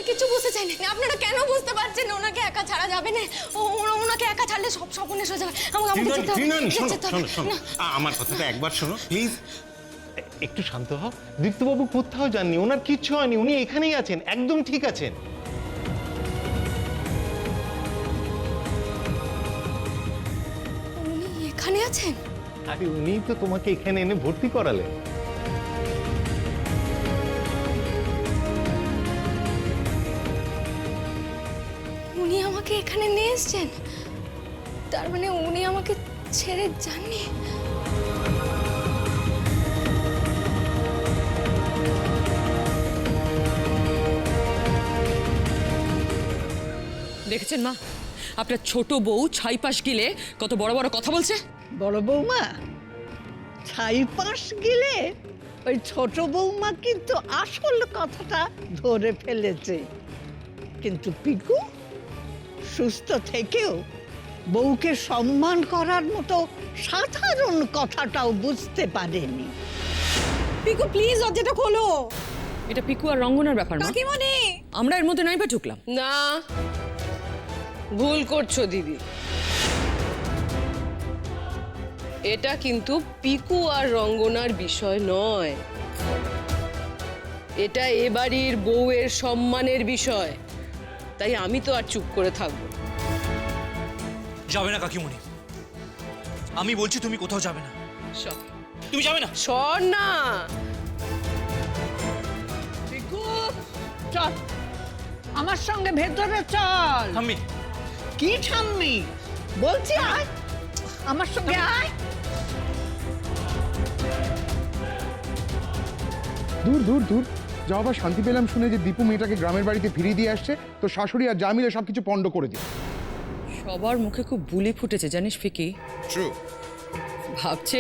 কিছু বুঝতে চাই না। আপনারা কেন বুঝতে পারছেন ওনাকে একা ছাড়া যাবে না? ওনাকে একা ছাড়লে সব সর্বনাশ হয়ে যাবে। আমাকে যেতে হবে। আমার কথাটা একবার শোনো প্লিজ। একটু শান্ত হও। দীপ্তবাবু কোথাও যাননি, ওনার কিচ্ছু হয়নি, উনি এখানেই আছেন, একদম ঠিক আছেন। উনি এখানে আছেন? আরে উনিই তো তোমাকে এখানে এনে ভর্তি করালেন। উনি আমাকে এখানে নিয়ে এসছেন, তার মানে উনি আমাকে ছেড়ে যাননি। দেখেছেন মা, আপনার ছোট বউ ছাইপাশ গিলে কত বড় বড় কথা বলছে। বড় বৌমা ছাইপাশ গিলে ওই ছোট বৌমা কিন্তু আসল কথাটা ধরে ফেলেছে। কিন্তু পিকু সুস্থ থেকেও বউকে সম্মান করার মতো সাধারণ কথাটাও বুঝতে পারেনি। পিকু প্লিজ দরজাটা খোলো। এটা পিকু আর রঙ্গনার ব্যাপার মা, কাকিমণি আমরা এর মধ্যে নাই বা ঢুকলাম না, ভুল করছো দিদি। এটা কিন্তু পিকু আর রঙ্গনার বিষয় নয়, এটা এ বাড়ির বউয়ের সম্মানের বিষয়। তাই আমি তো আর চুপ করে থাকবো? যাবে না কাকিমণি, আমি বলছি তুমি কোথাও যাবে না। তুমি যাবে না? সর না। পিকু চল আমার সঙ্গে ভেতরে চল। ঠাম্মি, কি ঠাম্মি বলছি, আয় আমার সঙ্গে আয়। দূর দূর দূর যাও। আবার শান্তি পেলাম শুনে যে দীপু মেয়েটাকে গ্রামের বাড়িতে ফিরিয়ে দিয়ে আসছে, তো শাশুড়ি আর যা মিলে সবকিছু পণ্ড করে দিই। সবার মুখে খুব বুলি ফুটেছে জানিস ফিকি। ভাবছে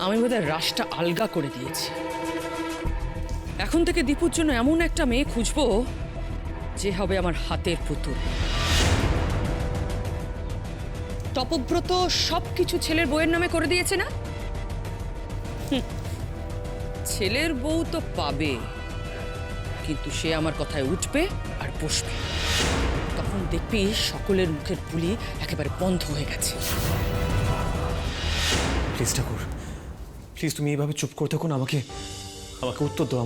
আমি বোধহয় রাশটা আলগা করে দিয়েছি। এখন থেকে দীপুর জন্য এমন একটা মেয়ে খুঁজবো যে হবে আমার হাতের পুতুল। তপব্রত সবকিছু ছেলের বউয়ের নামে করে দিয়েছে না? ছেলের বউ তো পাবে, কিন্তু সে আমার কথায় উঠবে আর বসবে। তখন দেখবি সকলের মুখের বুলি একেবারে বন্ধ হয়ে গেছে। প্লিজ ঠাকুর, প্লিজ তুমি এইভাবে চুপ করে থাকো না। আমাকে উত্তর দাও,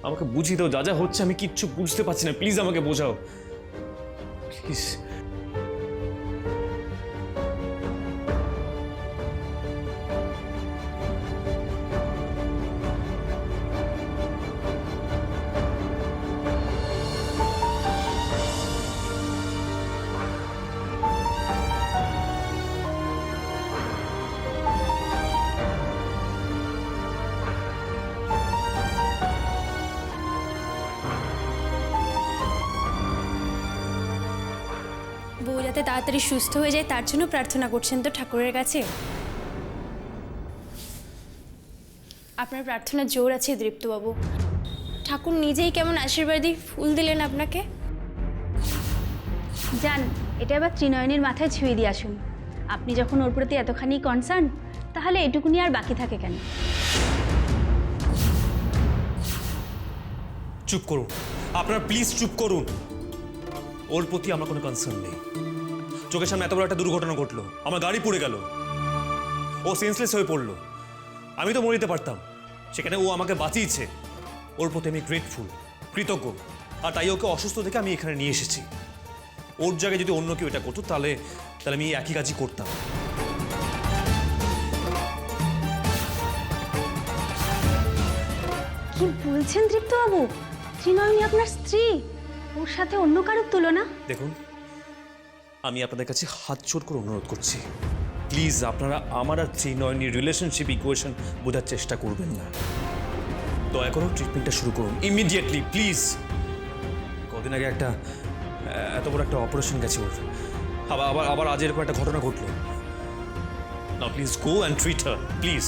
আমাকে বুঝিয়ে দাও। যা যা হচ্ছে আমি কিচ্ছু বুঝতে পারছি না, প্লিজ আমাকে বোঝাও প্লিজ। বউ যাতে তাড়াতাড়ি সুস্থ হয়ে যায় তার জন্য প্রার্থনা করছেন তো ঠাকুরের কাছে? আপনার প্রার্থনার জোর আছে দীপ্তবাবু। ঠাকুর নিজেই কেমন আশীর্বাদী ফুল দিলেন আপনাকে। যান, এটা এবার ত্রিনয়নের মাথায় ছুঁয়ে দিয়ে আসুন। আপনি যখন ওর প্রতি এতখানি কনসার্ন, তাহলে এটুকুনি আর বাকি থাকে কেন? চুপ করুন আপনারা, প্লিজ চুপ করুন। ওর প্রতি আমার কোনো কনসার্ন নেই। চোখের সামনে এত বড় একটা দুর্ঘটনা ঘটলো, আমার গাড়ি পুড়ে গেল, ও সেন্সলেস হয়ে পড়লো। আমি তো মরে যেতে পারতাম, সেখানে ও আমাকে বাঁচিয়েছে। ওর প্রতি আমি গ্রেটফুল, কৃতজ্ঞ। আর তাই ওকে অসুস্থ থেকে আমি এখানে নিয়ে এসেছি। ওর জায়গায় যদি অন্য কেউ এটা করতো তাহলে আমি একই কাজই করতাম। কি বলছেন দীপ্তবাবু? ত্রিনয়নী আপনার স্ত্রী, ওর সাথে অন্য কারোর তুলনা? দেখুন, আমি আপনাদের কাছে হাত জোর করে অনুরোধ করছি, প্লিজ আপনারা আমার আর ত্রিনয়নীর রিলেশনশিপ ইকুয়েশন বোঝার চেষ্টা করবেন না। দয়া করে ট্রিটমেন্টটা শুরু করুন ইমিডিয়েটলি প্লিজ। কদিন আগে এত বড় একটা অপারেশন গেছে ওর, আবার আজ এরকম একটা ঘটনা ঘটলো। Now please go and treat her please.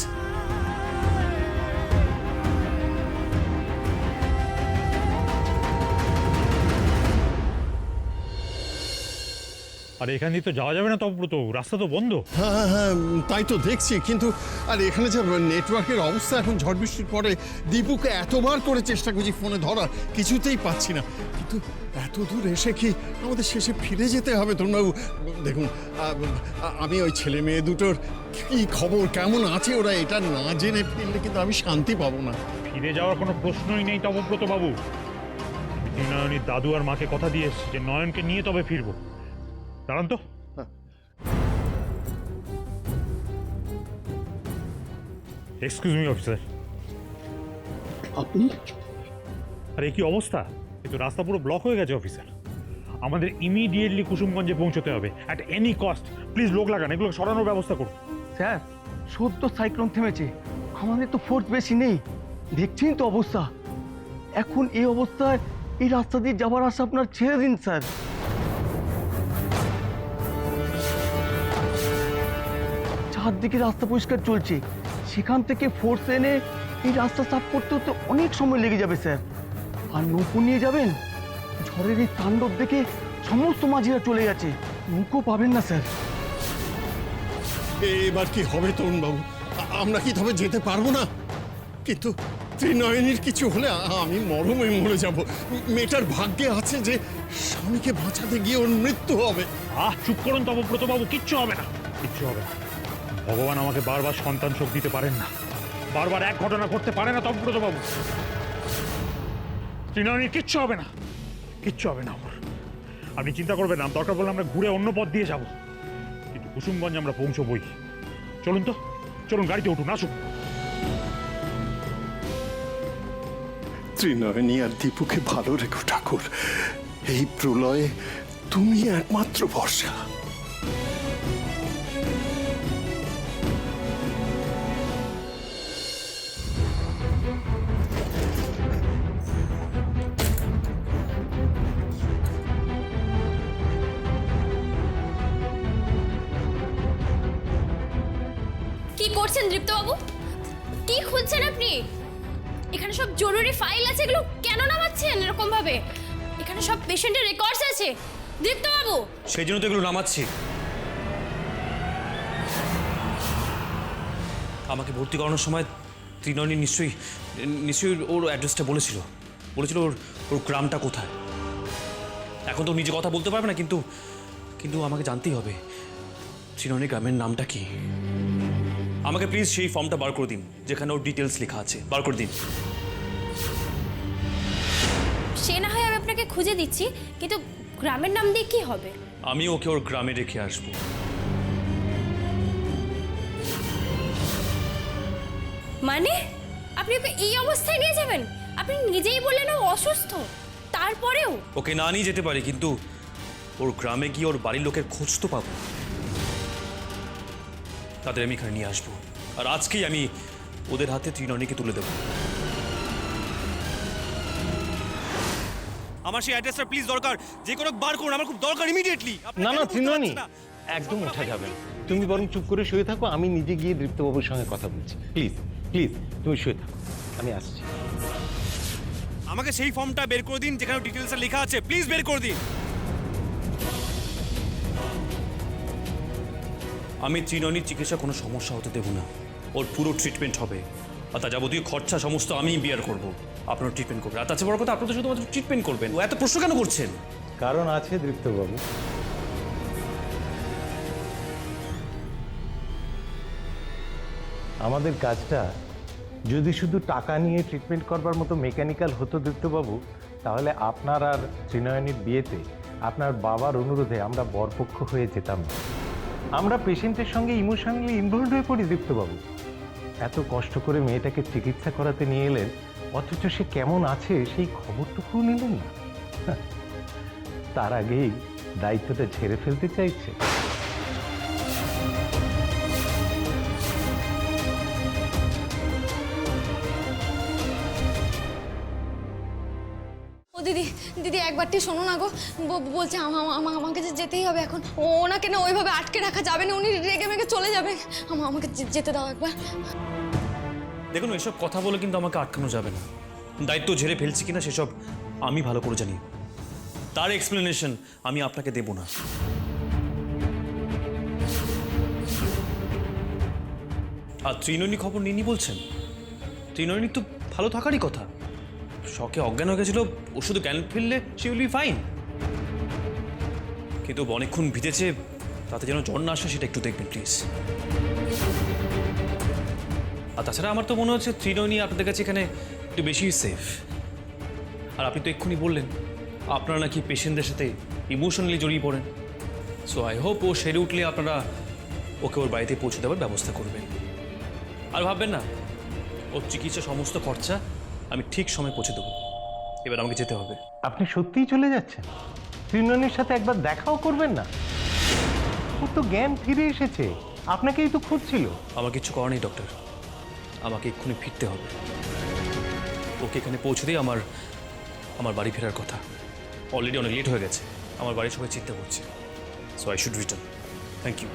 আর এখান দিয়ে তো যাওয়া যাবে না তব্রত, রাস্তা তো বন্ধ। হ্যাঁ হ্যাঁ, তাই তো দেখছি, কিন্তু আর এখানে যে নেটওয়ার্কের অবস্থা এখন ঝড় বৃষ্টির পরে, দীপুকে এতবার করে চেষ্টা করছি ফোনে ধরার, কিছুতেই পাচ্ছি না। কিন্তু এত দূর এসে কি আমাদের শেষে ফিরে যেতে হবে তরুণবাবু? দেখুন, আমি ওই ছেলে মেয়ে দুটোর কি খবর, কেমন আছে ওরা, এটা না জেনে ফিরলে কিন্তু আমি শান্তি পাবো না। ফিরে যাওয়ার কোনো প্রশ্নই নেই তপব্রত বাবু। নয়নের দাদু আর মাকে কথা দিয়ে এসছি যে নয়নকে নিয়ে তবে ফিরবো। দাঁড়ান তো। Excuse me officer. আপনি? আরে কি অবস্থা, কিন্তু রাস্তা পুরো ব্লক হয়ে গেছে অফিসার। আমাদের ইমিডিয়েটলি কুসুমগঞ্জে পৌঁছতে হবে অ্যাট এনি কস্ট। প্লিজ লোক লাগান, এগুলো সরানোর ব্যবস্থা করুন। স্যার, সদ্য সাইক্লোন থেমেছে, আমাদের তো ফোর্স বেশি নেই, দেখছেন তো অবস্থা। এখন এই অবস্থায় এই রাস্তা দিয়ে যাবার আসা আপনার ছেড়ে দিন স্যার। চারদিকে রাস্তা পরিষ্কার চলছে, সেখান থেকে ফোর্স এনে এই রাস্তা সাফ করতে হতে অনেক সময় লেগে যাবে স্যার। আর নৌকো নিয়ে যাবেন, ঝড়ের এই তাণ্ডব দেখে সমস্ত মাঝিরা চলে গেছে, নৌকো পাবেন না স্যার। এবার কি হবে তরুণবাবু? আমরা কি তবে যেতে পারবো না? কিন্তু ত্রিনয়নীর কিছু হলে আমি মরমে মরে যাব। মেয়েটার ভাগ্যে আছে যে স্বামীকে বাঁচাতে গিয়ে ওর মৃত্যু হবে। চুপ করুন তপব্রত বাবু, কিচ্ছু হবে না, কিচ্ছু হবে না। ভগবান আমাকে বারবার সন্তান শোক দিতে পারেন না, বারবার এক ঘটনা করতে পারে না তপব্রত বাবু। ত্রিনয়নীর কিচ্ছু হবে না, কিচ্ছু হবে না আমার। আপনি চিন্তা করবেন না, দরকার বলে আমরা ঘুরে অন্য পথ দিয়ে যাব, কিন্তু কুসুমগঞ্জ আমরা পৌঁছবই। চলুন তো, চলুন গাড়িতে উঠুন, আসুন। ত্রিনয়নী আর দীপুকে ভালো রেখো ঠাকুর, এই প্রলয়ে তুমি একমাত্র ভরসা। কি করছেন দীপ্তবাবু? কি খুঁজছেন আপনি? এখানে সব জরুরি ফাইল আছে, এগুলো কেন নামাচ্ছেন এরকম ভাবে? এখানে সব পেশেন্টের রেকর্ডস আছে দীপ্তবাবু। সেই জন্য তো এগুলো নামাচ্ছি। আমাকে ভর্তি করানোর সময় ত্রিনয়নী নিশ্চয়ই ওর অ্যাড্রেসটা বলেছিল ওর গ্রামটা কোথায়। এখন তো নিজে কথা বলতে পারবে না, কিন্তু আমাকে জানতেই হবে ত্রিনয়নী গ্রামের নামটা কি। আমাকে প্লিজ সেই ফর্মটা বার করে দিন যেখানে ওর ডিটেলস লেখা আছে, বার করে দিন। সে না হয় আমি আপনাকে খুঁজে দিচ্ছি, কিন্তু গ্রামের নাম দিয়ে কি হবে? আমি ওকে ওর গ্রামে রেখে আসবো। মানে আপনি ওকে এই অবস্থায় নিয়ে যাবেন? আপনি নিজেই বললেন ও অসুস্থ, তারপরেও? ওকে না নিয়ে যেতে পারি, কিন্তু ওর গ্রামে গিয়ে ওর বাড়ির লোকের খোঁজ তো পাবো। তাদের আমি এখানে নিয়ে আসবো, আর আজকেই আমি ওদের হাতে ত্রিনয়নীকে তুলে দেবো। আমার সেই অ্যাড্রেসটা প্লিজ দরকার, যে কোনো বার করুন, আমার খুব দরকার ইমিডিয়েটলি। না না ত্রিনয়নী, একদম ওঠা যাবে না। তুমি বরং চুপ করে শুয়ে থাকো, আমি নিজে গিয়ে দীপ্তবাবুর সঙ্গে কথা বলছি। প্লিজ প্লিজ তুমি শুয়ে থাকো, আমি আসছি। আমাকে সেই ফর্মটা বের করে দিন যেখানে ডিটেলসটা লেখা আছে, প্লিজ বের করে দিন। আমি ত্রিনয়নীর চিকিৎসা কোনো সমস্যা হতে দেব না, ওর পুরো ট্রিটমেন্ট হবে, আর তার যাবতীয় খরচা সমস্ত আমিই বিয়ার করব। আপনার ট্রিটমেন্ট করবেন, আর তাছাড়া বড় কথা আপনারা তো শুধুমাত্র ট্রিটমেন্ট করবেন। ও এত প্রশ্ন কেন করছেন? কারণ আছে দীপ্তবাবু। আমাদের কাজটা যদি শুধু টাকা নিয়ে ট্রিটমেন্ট করবার মতো মেকানিক্যাল হতো দীপ্তবাবু, তাহলে আপনার আর ত্রিনয়নীর বিয়েতে আপনার বাবার অনুরোধে আমরা বরপক্ষ হয়ে যেতাম না। আমরা পেশেন্টের সঙ্গে ইমোশনালি ইনভলভ হয়ে পড়ি দীপ্তবাবু। এত কষ্ট করে মেয়েটাকে চিকিৎসা করাতে নিয়ে এলেন, অথচ সে কেমন আছে সেই খবরটুকুও নিলেন না। তার আগেই দায়িত্বটা ঝেড়ে ফেলতে চাইছে। ও দিদি দিদি একবারটি শোনো না গো, বলছে আমাকে যে যেতেই হবে এখন। ওনাকে না ওইভাবে আটকে রাখা যাবে না, উনি রেগে মেগে চলে যাবেন। আমাকে যেতে দাও একবার। দেখুন, এসব কথা বলে কিন্তু আমাকে আটকানো যাবে না। দায়িত্ব ঝেড়ে ফেলছি কিনা সেসব আমি ভালো করে জানি, তার এক্সপ্লেনেশন আমি আপনাকে দেব না। আর ত্রিনয়নী খবর নিনি বলছেন? ত্রিনয়নী তো ভালো থাকারই কথা, শখে অজ্ঞান হয়ে গেছিল, ও শুধু জ্ঞান ফিরলে সে উইল বি ফাইন। কিন্তু অনেকক্ষণ ভিজেছে, তাতে যেন জ্বর না আসে সেটা একটু দেখবেন প্লিজ। আর তাছাড়া আমার তো মনে হচ্ছে ত্রিনয়নী আপনাদের কাছে এখানে একটু বেশি সেফ। আর আপনি তো এক্ষুনি বললেন আপনারা নাকি পেশেন্টদের সাথে ইমোশনালি জড়িয়ে পড়েন। সো আই হোপ ও সেরে উঠলে আপনারা ওকে ওর বাড়িতে পৌঁছে দেওয়ার ব্যবস্থা করবেন। আর ভাববেন না, ওর চিকিৎসা সমস্ত খরচা আমি ঠিক সময় পৌঁছে দেবো। এবার আমাকে যেতে হবে। আপনি সত্যিই চলে যাচ্ছেন? ত্রিনয়নীর সাথে একবার দেখাও করবেন না? ও তো জ্ঞান ফিরে এসেছে, আপনাকেই তো খুঁজছিল। আমার কিছু করার নেই ডক্টর, আমাকে এক্ষুনি ফিরতে হবে। ওকে এখানে পৌঁছে দিয়ে আমার বাড়ি ফেরার কথা। অলরেডি অনেক লেট হয়ে গেছে, আমার বাড়ির সবাই চিন্তা করছে। So I should return. Thank you.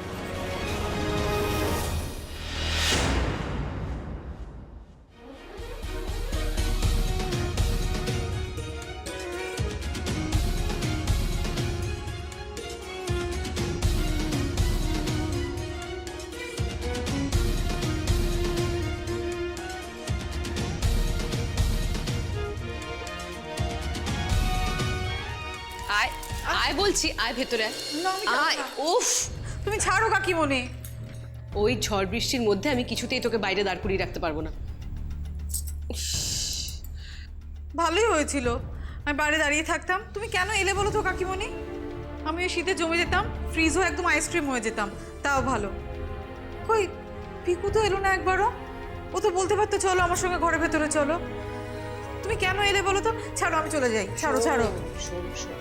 আয় আয় বলছি, আয় ভেতরে আয়। উফ, তুমি ছাড়ো কাকিমণি। ওই ঝড় বৃষ্টির মধ্যে আমি কিছুতেই তোকে বাইরে দাঁড় করিয়ে রাখতে পারবো না। ভালোই হয়েছিল আমি বাইরে দাঁড়িয়ে থাকতাম। তুমি কেন এলে বলো তো কাকিমণি? আমি ওই শীতে জমে যেতাম, ফ্রিজও একদম আইসক্রিম হয়ে যেতাম। তাও ভালো। কই পিকু তো এলো না একবারও। ও তো বলতে পারতো চলো আমার সঙ্গে ঘরের ভেতরে চলো। তুমি কেন এলে বলো তো? ছাড়ো, আমি চলে যাই। ছাড়ো ছাড়ো। শোন শোন,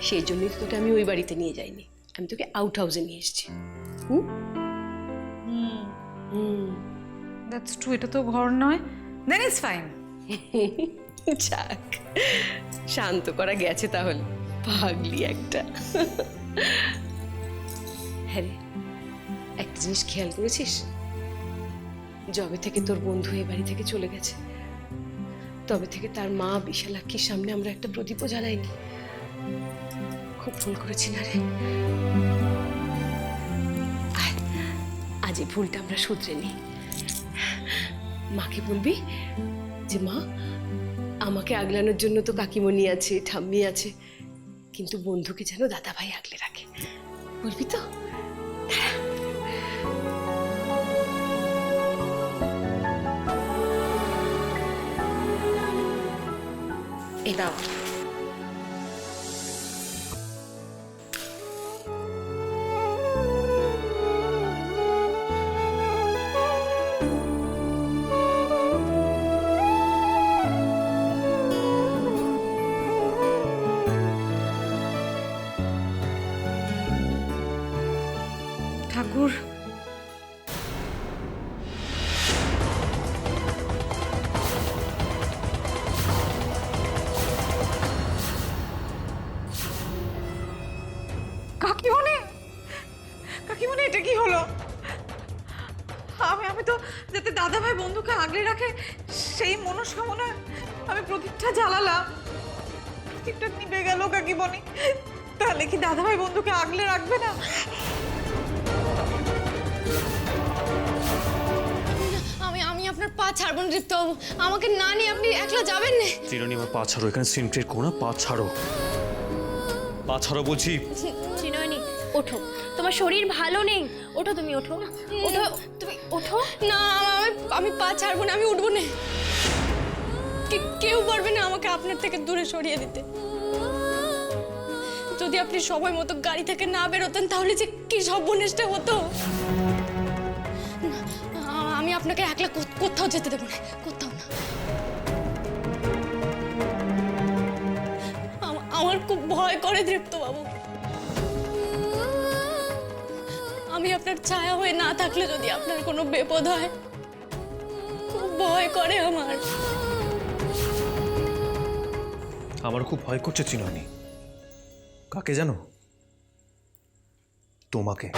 সেই জন্যই তো তোকে আমি ওই বাড়িতে নিয়ে যাইনি, আমি তোকে আউট হাউসে নিয়ে এসেছি। দ্যাটস ট্রু, এটা তো ঘর নয়। দেন ইটস ফাইন। যাক, শান্ত করা গেছে তাহলে। পাগলি একটা। হ্যাঁ রে, একটা জিনিস খেয়াল করেছিস? যবে থেকে তোর বন্ধু এ বাড়ি থেকে চলে গেছে, তবে থেকে তার মা বিশালাক্ষীর সামনে আমরা একটা প্রদীপও জ্বালাইনি। খুব ভুল করেছি না রে? আজ এই ভুলটা আমরা শুধরে নিই। মাকে বলবি যে মা, আমাকে আগলানোর জন্য তো কাকিমণি আছে, ঠাম্মি আছে, কিন্তু বন্ধুকে যেন দাদা ভাই আগলে রাখে। বলবি তো? এই দাও। ঠাকুর, কাকিমণি, কাকিমণি এটা কি হলো? আমি তো যাতে দাদা ভাই বন্ধুকে আগলে রাখে সেই মনস্কামনা আমি প্রদীপটা জ্বালালাম, প্রদীপটা নিভে গেল কাকিমণি। তাহলে কি দাদা ভাই বন্ধুকে আগলে রাখবে না? আমি আপনার পা ছাড়বো না দীপ্তবাবু, আমাকে না নিয়ে আপনি একলা যাবেন না। ত্রিনয়নী আমার পা ছাড়ো, এখানে সিনক্রেট করো না, পা ছাড়ো, পা ছাড়ো বলছি। ত্রিনয়নী ওঠো, তোমার শরীর ভালো নেই, ওঠো তুমি, ওঠো ওঠো, তুমি ওঠো না। আমি পা ছাড়বো না, আমি উঠবো না। কেউ পারবে না আমাকে আপনার থেকে দূরে সরিয়ে দিতে। যদি আপনি সময় মতো গাড়ি থেকে না বেরোতেন তাহলে যে কি সর্বনেশটা হতো। আমি আপনাকে একলা কোথাও যেতে দেবো না, কোথাও না। আমার খুব ভয় করে দীপ্তবাবু। আমি আপনার ছায়া হয়ে না থাকলে যদি আপনার কোনো বিপদ হয়, খুব ভয় করে আমার। আমার খুব ভয় করছে ত্রিনয়নী। কাকে জানো? তোমাকে।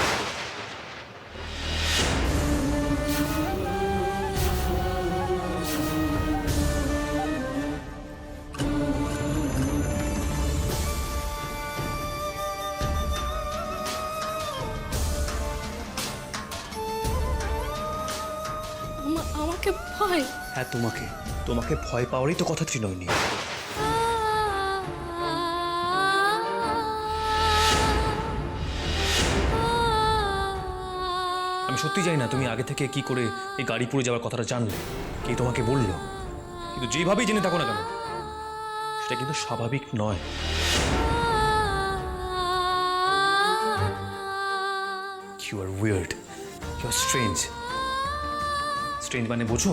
ভয়? হ্যাঁ তোমাকে, তোমাকে ভয় পাওয়ারই তো কথা ত্রিনয়নী। আমি সত্যি জানি না তুমি আগে থেকে কি করে এই গাড়ি পুড়ে যাওয়ার কথাটা জানলে, কে তোমাকে বললো, কিন্তু যেভাবেই জেনে থাকো না কেন সেটা কিন্তু স্বাভাবিক নয়। You are weird. You are strange. Strange মানে বোঝো?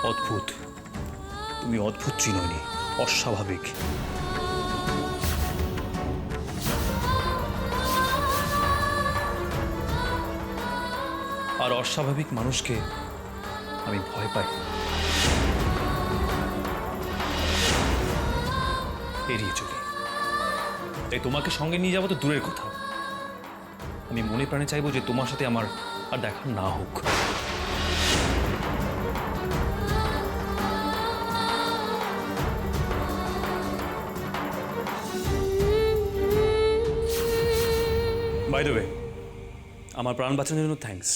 অদ্ভুত। তুমি অদ্ভুত ত্রিনয়নী, অস্বাভাবিক। আর অস্বাভাবিক মানুষকে আমি ভয় পাই, এড়িয়ে চলি। তাই তোমাকে সঙ্গে নিয়ে যাবো তো দূরের কথা, আমি মনে প্রাণে চাইবো যে তোমার সাথে আমার আর দেখা না হোক। বাই দ্য ওয়ে, আমার প্রাণ বাঁচানোর জন্য থ্যাঙ্কস।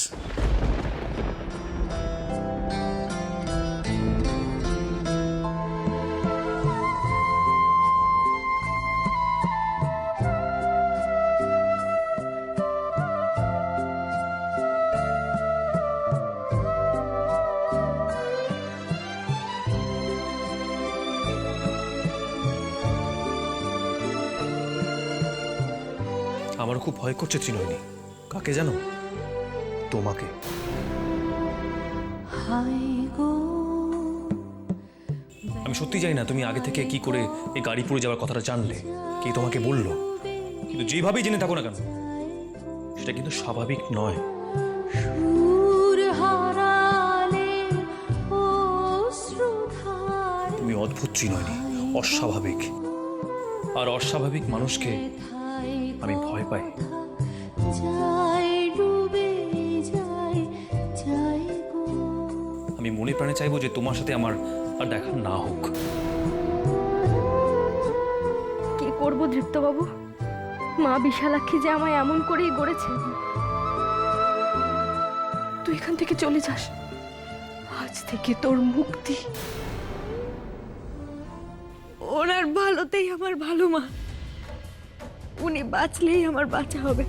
আমারও খুব ভয় করছে ত্রিনয়নী। কাকে জানো? তোমাকে। আমি সত্যি জানি না তুমি আগে থেকে কি করে এই গাড়ি পুড়ে যাওয়ার কথাটা জানলে, কে তোমাকে বললো, কিন্তু যেভাবেই জেনে থাকো না কেন সেটা কিন্তু স্বাভাবিক নয়। তুমি অদ্ভুত ত্রিনয়নী, অস্বাভাবিক। আর অস্বাভাবিক মানুষকে আমি ভয় পাই। আমি মনে প্রাণে চাইবো যে তোমার সাথে আমার আর দেখা না হোক। কি করব দৃপ্তবাবু, মা বিশালাক্ষী যে আমায় এমন করেই গড়েছে। তুই এখান থেকে চলে যাস, আজ থেকে তোর মুক্তি। ওনার ভালোতেই আমার ভালো মা, উনি বাঁচলেই আমার বাঁচা হবে।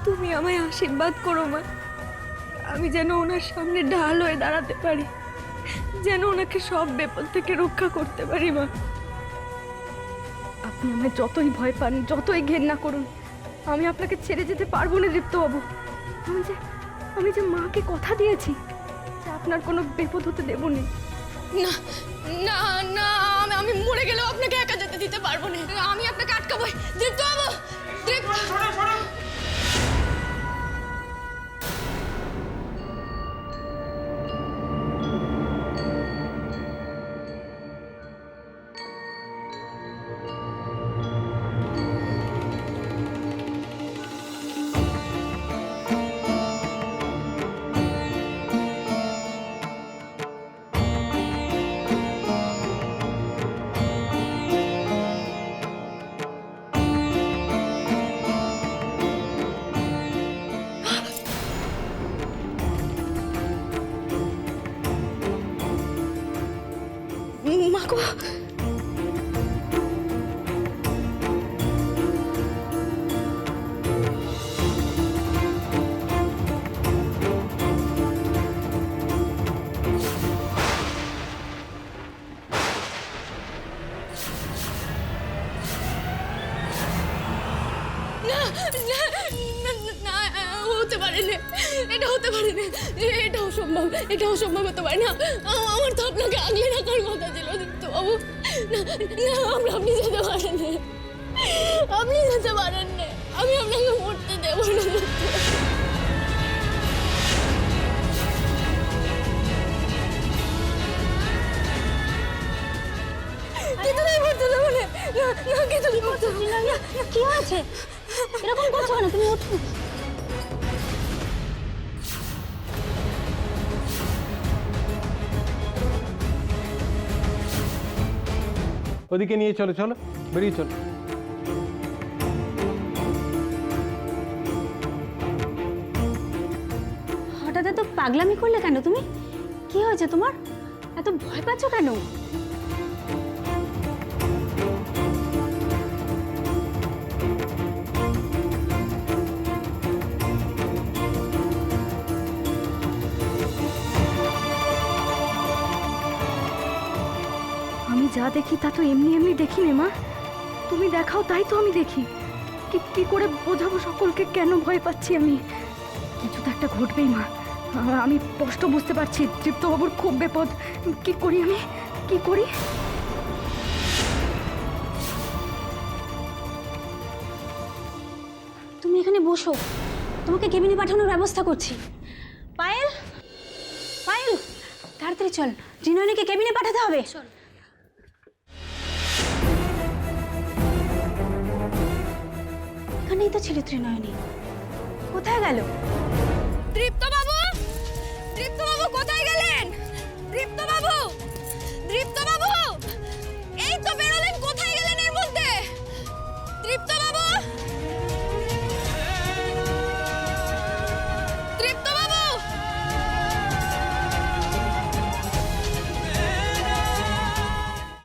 তুমি আমায় আশীর্বাদ করো মা, আমি যেন ওনার সামনে ঢাল হয়ে দাঁড়াতে পারি, যেন ওনাকে সব বিপদ থেকে রক্ষা করতে পারি মা। আপনি আমায় যতই ভয় পান, যতই ঘেন্না করুন, আমি আপনাকে ছেড়ে যেতে পারবো না দীপ্তবাবু। আমি যে মাকে কথা দিয়েছি যে আপনার কোনো বিপদ হতে দেব না। না না না, আমি মরে গেলেও আপনাকে একা যেতে দিতে পারবো না। আমি আপনাকে আটকাবোই। দীপ্তবাবু, মাগো, হতে পারে না, এটা হতে পারে না, এটা অসম্ভব, এটা অসম্ভব হতে পারে না। আমার তো আপনাকে আগলে রাখার কথা ছিল দীপ্তবাবু। না না, আপনি যেতে পারেন না, আপনি যেতে পারেন না, আমি আপনাকে মরতে দেবো না। কি আছে এরকম করছো না তুমি? ওঠো। ওদিকে নিয়ে চলো, চলো বেরিয়ে চলো। পাগলামি করলে কেন তুমি? কি হয়েছে তোমার? এত ভয় পাচ্ছ কেন? আমি যা দেখি তা তো এমনি এমনি দেখি নে মা। তুমি দেখাও তাই তো আমি দেখি। কি করে বোঝাবো সকলকে কেন ভয় পাচ্ছি আমি? কিছু তো একটা ঘটবেই মা। আমি স্পষ্ট বুঝতে পারছি তৃপ্তবাবুর খুব বিপদ। কি করি আমি, কি করি? তুমি এখানে বসো, তোমাকে কেবিনে পাঠানোর ব্যবস্থা করছি। পায়েল, পায়েল, তাড়াতাড়ি চল, ত্রিনয়নীকে কেবিনে পাঠাতে হবে। এখানেই তো ছিল ত্রিনয়নী, কোথায় গেল? দীপ্তবাবু, দীপ্তবাবু কোথায় গেলেন? দীপ্তবাবু, দীপ্তবাবু।